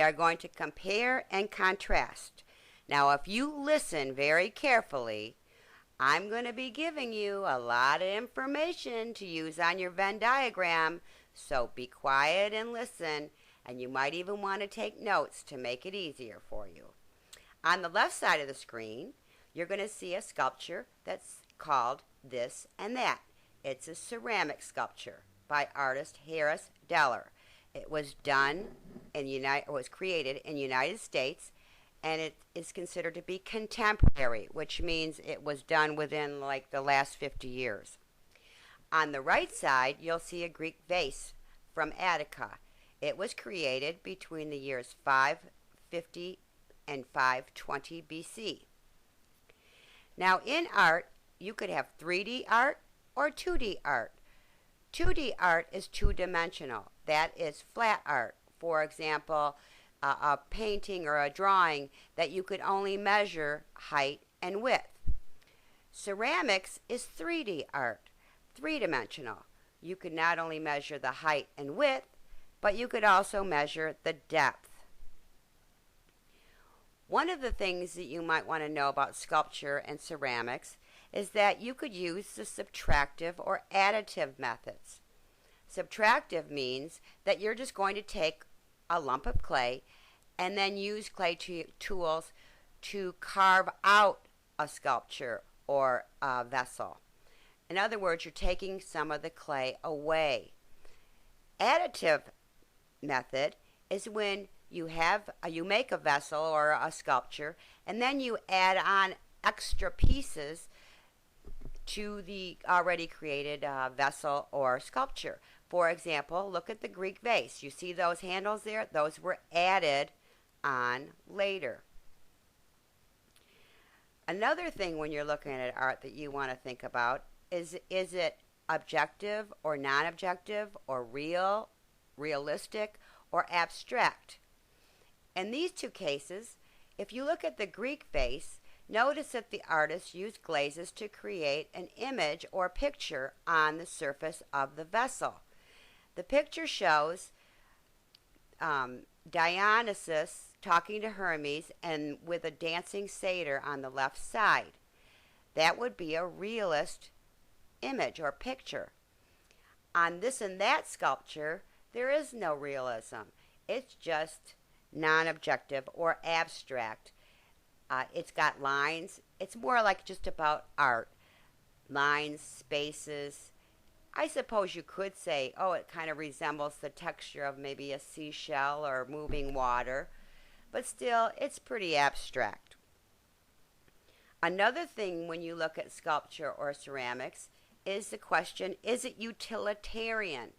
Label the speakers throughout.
Speaker 1: we are going to compare and contrast. Now, if you listen very carefully, I'm going to be giving you a lot of information to use on your Venn diagram, so be quiet and listen, and you might even want to take notes to make it easier for you. On the left side of the screen, you're going to see a sculpture that's called This and That. It's a ceramic sculpture by artist Harris Deller. It was created in the United States, and it is considered to be contemporary, which means it was done within like the last 50 years. On the right side, you'll see a Greek vase from Attica. It was created between the years 550 and 520 BC. Now, in art, you could have 3D art or 2D art. 2D art is two-dimensional. That is flat art. For example, a painting or a drawing that you could only measure height and width. Ceramics is 3D art, three-dimensional. You could not only measure the height and width, but you could also measure the depth. One of the things that you might want to know about sculpture and ceramics is that you could use the subtractive or additive methods. Subtractive means that you're just going to take a lump of clay and then use clay tools to carve out a sculpture or a vessel. In other words, you're taking some of the clay away. Additive method is when you make a vessel or a sculpture, and then you add on extra pieces to the already created vessel or sculpture. For example, look at the Greek vase. You see those handles there? Those were added on later. Another thing when you're looking at art that you want to think about is it objective or non-objective or real, realistic, or abstract? In these two cases, if you look at the Greek vase, notice that the artist used glazes to create an image or picture on the surface of the vessel. The picture shows Dionysus talking to Hermes and with a dancing satyr on the left side. That would be a realist image or picture. On This and That sculpture, there is no realism. It's just non-objective or abstract. It's got lines. It's more like just about art. Lines, spaces. I suppose you could say, oh, it kind of resembles the texture of maybe a seashell or moving water, but still, it's pretty abstract. Another thing when you look at sculpture or ceramics is the question, is it utilitarian?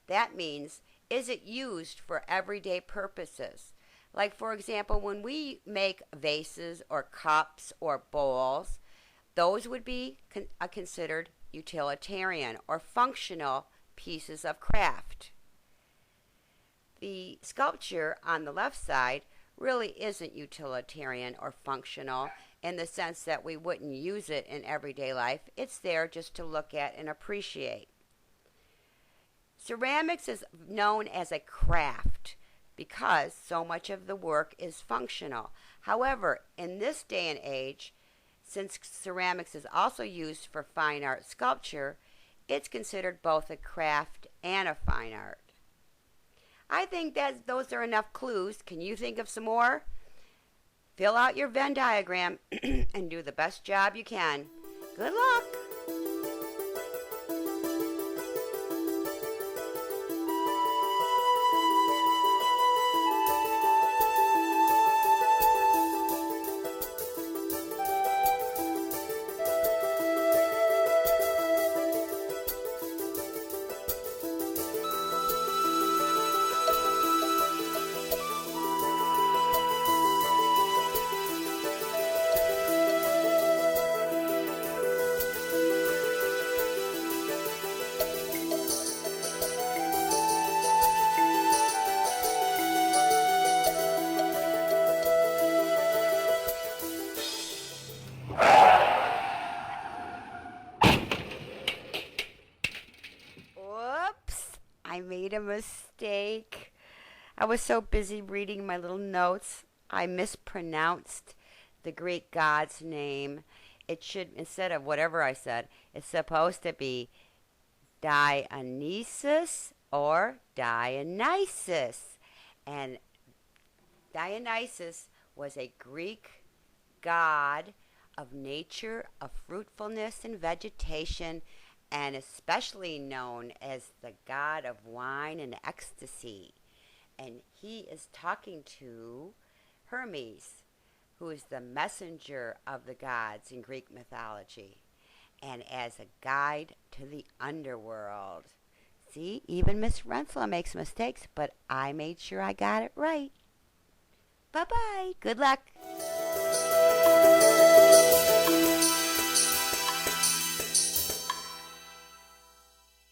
Speaker 1: That means, is it used for everyday purposes? Like, for example, when we make vases or cups or bowls, those would be considered utilitarian or functional pieces of craft. The sculpture on the left side really isn't utilitarian or functional in the sense that we wouldn't use it in everyday life. It's there just to look at and appreciate. Ceramics is known as a craft because so much of the work is functional. However, in this day and age, since ceramics is also used for fine art sculpture, it's considered both a craft and a fine art. I think that those are enough clues. Can you think of some more? Fill out your Venn diagram and do the best job you can. Good luck! Whoops, I made a mistake. I was so busy reading my little notes, I mispronounced the Greek god's name. It should, instead of whatever I said, it's supposed to be Dionysus or Dionysus. And Dionysus was a Greek god of nature, of fruitfulness and vegetation, and especially known as the god of wine and ecstasy. And he is talking to Hermes, who is the messenger of the gods in Greek mythology, and as a guide to the underworld. See, even Miss Renslow makes mistakes, but I made sure I got it right. Bye bye. Good luck.